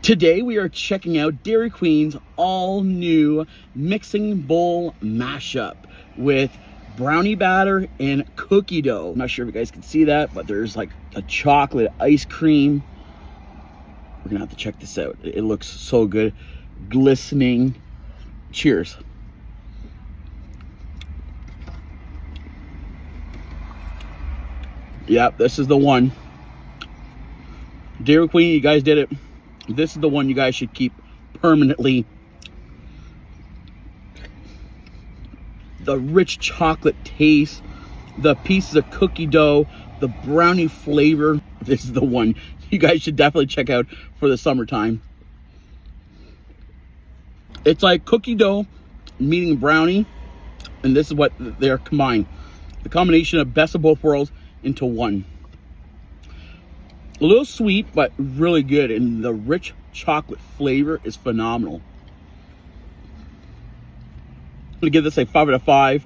Today we are checking out Dairy Queen's all new mixing bowl mashup with brownie batter and cookie dough. I'm not sure if you guys can see that, but there's like a chocolate ice cream. We're gonna have to check this out. It looks so good, glistening. Cheers. Yep, this is the one. Dairy Queen, you guys did it. This is the one you guys should keep permanently. The rich chocolate taste, the pieces of cookie dough, the brownie flavor. This is the one you guys should definitely check out for the summertime. It's like cookie dough meeting brownie, and this is what they're combined. The combination of best of both worlds into one. A little sweet, but really good, and the rich chocolate flavor is phenomenal. I'm gonna give this a 5 out of 5.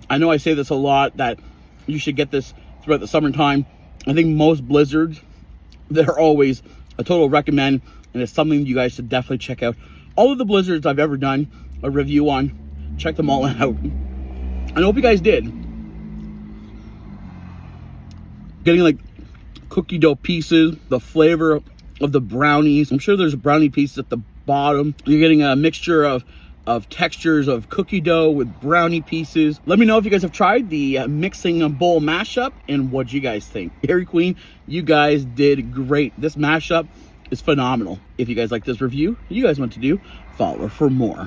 I know I say this a lot, that you should get this throughout the summertime. I think most blizzards, they're always a total recommend, and it's something you guys should definitely check out. All of the blizzards I've ever done a review on, check them all out. I hope you guys did. Getting like cookie dough pieces, the flavor of the brownies. I'm sure there's brownie pieces at the bottom. You're getting a mixture of textures of cookie dough with brownie pieces. Let me know if you guys have tried the mixing bowl mashup and what you guys think. Dairy Queen, you guys did great. This mashup is phenomenal. If you guys like this review, you guys want to do, follow for more.